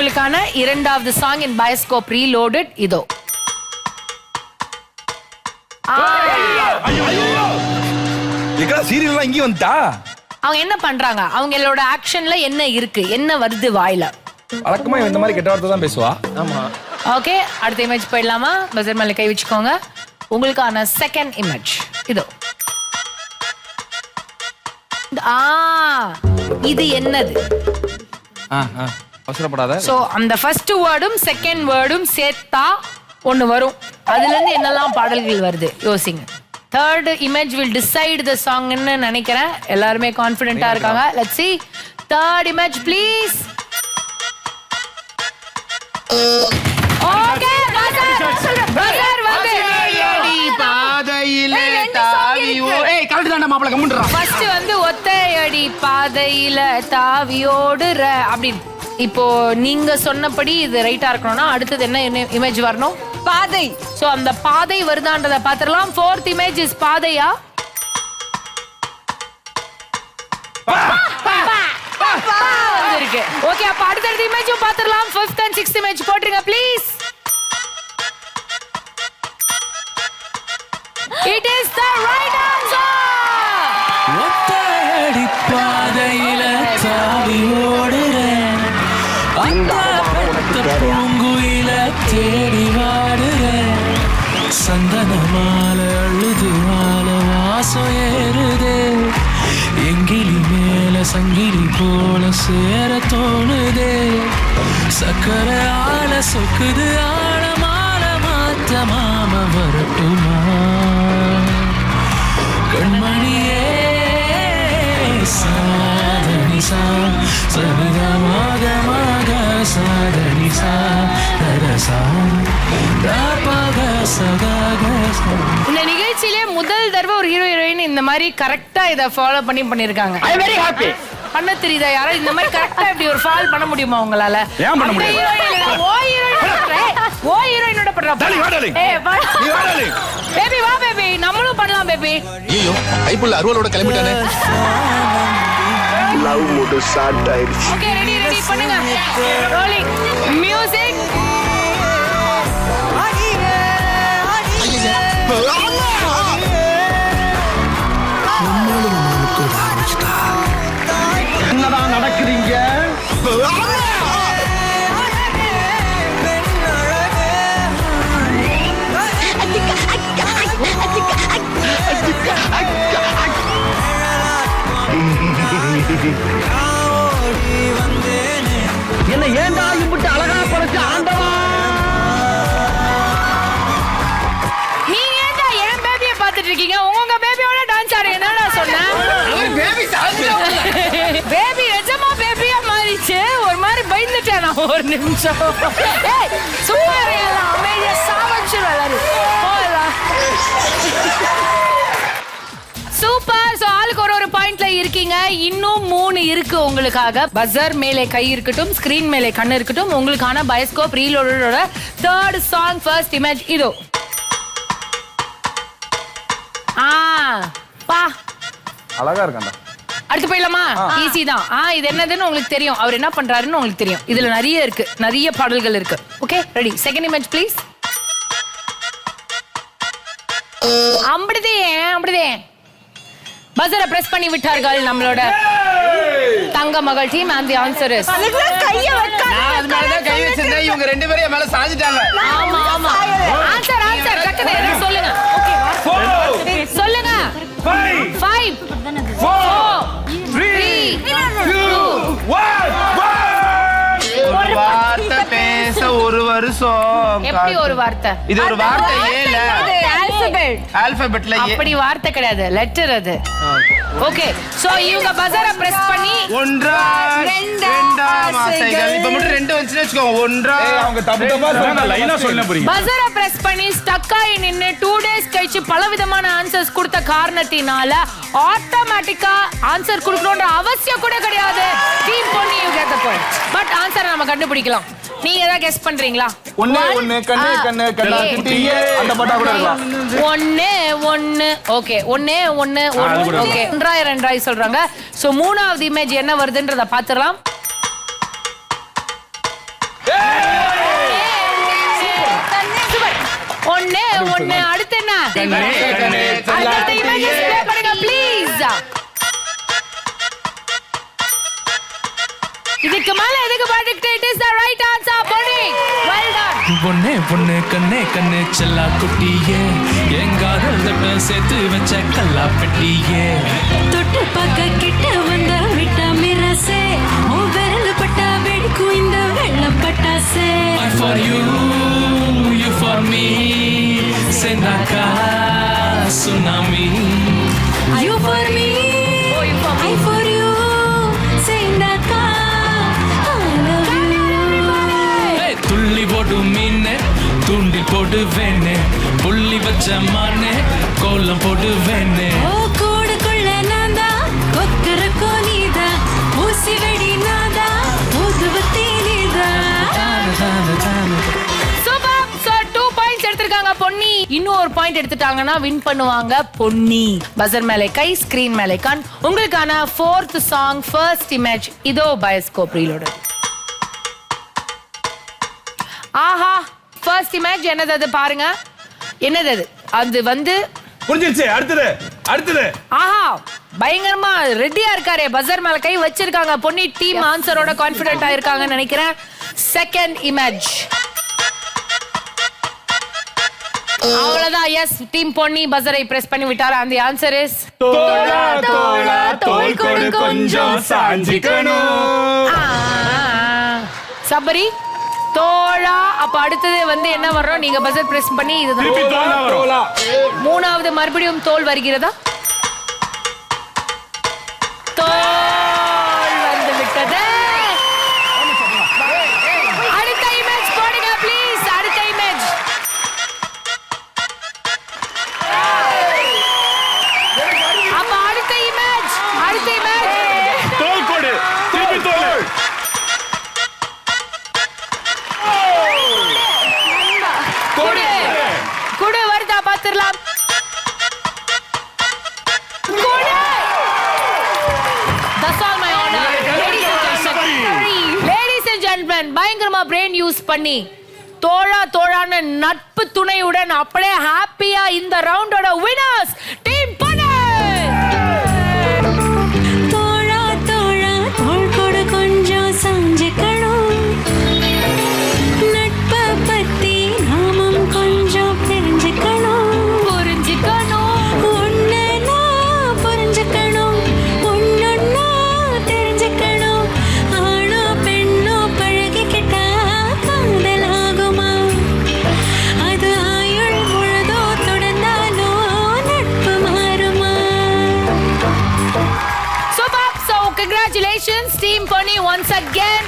உங்களுக்கான இரண்டாவது சாங் இன் bioscope reloaded இதோ. சீரியல் இங்க வந்துட்டா அவங்க என்ன பண்றாங்க, அவங்களோட ஆக்ஷன்ல என்ன இருக்கு, என்ன வருது வாயில. வழக்கமா இந்த மாதிரி கெட்ட வார்த்தை தான் பேசுவா. ஆமா. ஓகே, அடுத்த இமேஜ் போயிடலாமா? பஜர் மேல கை வச்சுக்கோங்க. உங்களுக்கான செகண்ட் இமேஜ் இதோ. இது என்னது? அவசரப்படாத. சோ அந்த ஃபர்ஸ்ட் வேர்டும் செகண்ட் வேர்டும் சேர்த்தா ஒன்னு வரும். அதுல இருந்து என்னெல்லாம் பாடல்கள் வருது யோசிங்க. Third image will decide the song ன்னு நினைக்கிறேன். எல்லாருமே கான்ஃபிடென்ட்டா இருக்காங்க. Let's see. Third image please. Okay, buzzer வந்து பாதையில தாவியோ. ஏய் கரெக்ட் தான்டா மாப்ள கம்முன்றா. ஃபர்ஸ்ட் வந்து ஒத்தையடி பாதையில தாவி ஓடுற அப்படி. இப்போ நீங்க சொன்னபடி இது ரைட்டா இருக்கணும்னா அடுத்தது என்ன இமேஜ் வரணும்? பாதை. சோ அந்த பாதை வருதான்றத பாத்துறலாம். Fourth image is பாதையா? வந்திருக்கு. ஓகே, அப்ப அடுத்த இமேஜும் பாத்துறலாம். 5th and 6th image போட்ருங்க please. It is the right answer. ஒத்தையடி பாதையில தாவி ஓடுறேன், அந்த பூங்குயில தேடி வாடுறேன், சந்தன மாலை அழுது மாலை வாசம் ஏறுதே, எங்கிலி மேல சங்கிலி போல சேர தோணுதே, சக்கரை ஆள சொக்குது ஆள மால மாத்த மாம வரட்டுமா கண்மணியே சாதனிசா சனிதமாக மாக சாதனிசா தரசா தாபக சதாக. இந்த நிகழ்ச்சியிலே முதல் தடவை ஒரு ஹீரோ ஹீரோயின் இந்த மாதிரி கரெக்டா இத ஃபாலோ பண்ணிருக்காங்க. ஐ அம் வெரி ஹாப்பி. பண்ண தெரியுதா யாரா இந்த மாதிரி கரெக்டா இப்படி ஒரு ஃபாலோ பண்ண முடியுமா உங்களால? ஏன் பண்ண முடியாது? ஓ ஹீரோயினோட பண்றா. ஏய் வா பேபி, வா பேபி, நம்மளும் பண்ணலாம் பேபி. ஐயோ ஐப்புள்ள அருவலோட கிளம்பிட்டானே. லவ் மூட் ஸ்டார்ட் ஆயிடுச்சு. ஓகே, ரெடி பண்ணுங்க. Rolling music. என்னதான் நடக்குதுங்க? என்ன ஏண்டா இப்படி அழகா படைச்ச ஆண்டவா? நீங்க ஏன்டா என் பேபியை பார்த்துட்டு இருக்கீங்க? உங்க பேபியோட டான்ஸ் ஆடுறீங்க. என்னடா சொன்னேன்? பேபி நிஜமா பேபியா மாறிச்சு. ஒரு மாதிரி பயந்துட்டேன் நான் ஒரு நிமிஷம். ஏய் சும்மா இருங்க, அமைதியா சாவச்சு வளரு போலாம். சூப்பர். சோ ஆளுக்கு ஒரு பாயிண்ட்ல இருக்கீங்க. இன்னும் 3 இருக்கு உங்களுக்காக. பஸர் மேலே கை இருக்கட்டும், ஸ்கிரீன் மேலே கண்ணு இருக்கட்டும். உங்களுக்கான பயோஸ்கோப் ரீலோடோட 3rd சாங் ஃபர்ஸ்ட் இமேஜ் இதோ. பா அழகா இருக்காண்டா. அடுத்து போயிடலாமா? ஈஸி தான். இது என்னதுன்னு உங்களுக்கு தெரியும். அவர் என்ன பண்றாருன்னு உங்களுக்கு தெரியும். இதுல நிறைய இருக்கு, நிறைய பாடல்கள் இருக்கு. Okay ready. Second image please. அப்படிதே பஸரை பிரஸ் பண்ணி விட்டார்கள் நம்மளோட தங்க மகள் team. and the answer is நான் அது மேல தான் கை வச்சிருந்தேன். இவங்க ரெண்டு பேரும் என் மேல சாஞ்சிட்டாங்க. ஆமா ஆன்சர் டக்குனு சொல்லுங்க. ஓகே சொல்லுங்க. 5 4 3 2 ஒரு வார்த்தை பேச ஒரு வருஷம். எப்படி ஒரு வார்த்தை? இது ஒரு வார்த்தை ஏல ஆல்பபெட்ல ஏ. அப்படி வார்த்தை கிடையாது, லெட்டர் அது. ஓகே சோ இவங்க பஸரை பிரஸ் பண்ணி ரெண்டாம் ஆசைகள். இப்ப மட்டும் 2 வந்துச்சுன்னு வெச்சுக்கோங்க. ஒன்றா அவங்க தப்பு தப்பா சொன்னா லைனா சொல்ல போறீங்க. பஸரை பிரஸ் பண்ணி ஸ்டக் ஆகி நின்னு 2 டேஸ் கழிச்சு பலவிதமான ஆன்சர்ஸ் கொடுத்த காரணத்தினால ஆட்டோமேட்டிக்கா ஆன்சர் கொடுக்கணும்ன்ற அவசியம் கூட கிடையாது. டீம் பொண்ணு you get the point. But ஆன்சரை நம்ம கண்டுபிடிக்கலாம். நீங்க ஏதாவது கெஸ் பண்றீங்களா? ஒண்ணே ஒண்ணு கண்ணே கண்ணே கண்ணா குட்டியே அந்த பாட்டா கூட இருக்கலாம். ஒண்ணே ஒண்ணு. ஓகே ஒண்ணே ஒண்ணு. ஓகே ரெண்டாயிரம் சொல்றாங்க. சோ மூணாவது இமேஜ் என்ன வருதுன்றத பாத்துறலாம். ஒண்ணு அடுத்து என்ன கண்ணே கண்ணே அடுத்த இமேஜஸ் ப்ளே பண்ணுங்க ப்ளீஸ். இதுக்கு மேல எதுக்கு பாட்டுக்கிட்டு it is the right answer Ponni. Well done. பொண்ணே பொண்ணு கண்ணே கண்ணு செல்லா குட்டியே எங்காதல் தட்ட சேர்த்து வச்ச கல்லா பெட்டியே தொட்டு பார்க்க கிட்ட வந்த விட்டா மிரசே ஓ விரல் பட்டா வெடிக்கும் இந்த வெள்ளம் பட்டாசே. I for you, you for me செந்தாக்கா tsunami You for me, I for you, Sindaka, I love you. துள்ளி போடு மீனே தூண்டி போடு வேணே புள்ளி வச்ச மானே கோலம் போடு வேணே ஓ கூடுக்குள்ள நான்தா கொக்கரக்கோ நீதா ஊசி வெடி நாதா ஊதுவத்தி நீதா. சூப்பர். சோ 2 பாயிண்ட்ஸ் எடுத்துட்டாங்க பொன்னி. இன்னும் ஒரு பாயிண்ட் எடுத்துட்டாங்கன்னா வின் பண்ணுவாங்க பொன்னி. பஸர் மேலே கை, ஸ்கிரீன் மேலே கண். உங்களுக்கான 4th சாங் ஃபர்ஸ்ட் இமேஜ் இதோ பயோஸ்கோப் ரீலோட். ஆஹா ஃபர்ஸ்ட் இமேஜ் என்னது அது பாருங்க. என்னது அது? அது வந்து புரிஞ்சிருச்சு. அடுத்தது ஆஹா பயங்கரமா ரெடியா இருக்காரே. பஸர் மேல கை வச்சிருக்காங்க. பொன்னி டீம் ஆன்சரோட கான்ஃபிடென்ட்டா இருக்காங்கன்னு நினைக்கிறேன். செகண்ட் இமேஜ் அவ்வளவுதான். எஸ் டீம் பொன்னி பஸரை பிரஸ் பண்ணி விட்டாரு. அந்த ஆன்சர் இஸ் தோளா தோளா தோள் கொடு கொஞ்சம் சாஞ்சிக்கணும். சபரி தோழா. அப்ப அடுத்தது வந்து என்ன வர்றோம்? நீங்க பஸர் பிரஸ் பண்ணி இதுதான். தோளா. மூணாவது மறுபடியும் தோல் வருகிறதா? தோல் வந்து விட்டது. அடுத்த இமேஜ் போடுங்க ப்ளீஸ். அடுத்த இமேஜ் அப்ப அடுத்த இமேஜ் தோள் கொடு. திருப்பி தோள். குடு குடு வருதா பாத்துடலாம். குடு. That's all my honor. Ladies and gentlemen, பயங்கரமா brain யூஸ் பண்ணி தோழான நட்பு துணையுடன் அப்படியே ஹாப்பியா இந்த ரவுண்டோட winners டீம் பொன்னி. தோழா தோழா தோள் கொடு கொஞ்சம் சாஞ்சிக்கணும். நட்பை பத்தி நாமும் கொஞ்சம் தெரிஞ்சுக்கணும். ஒண்ணு நான் புரிஞ்சுக்கணும். ஒன்னொன்னா தெரிஞ்சுக்கணும். ஆணோ பெண்ணோ பழகிக்கிட்டா காதல் ஆகுமா? அது ஆயுள் முழுதோ தொடர்ந்தாலோ நட்பு மாறுமா? Super. So congratulations team Ponny once again.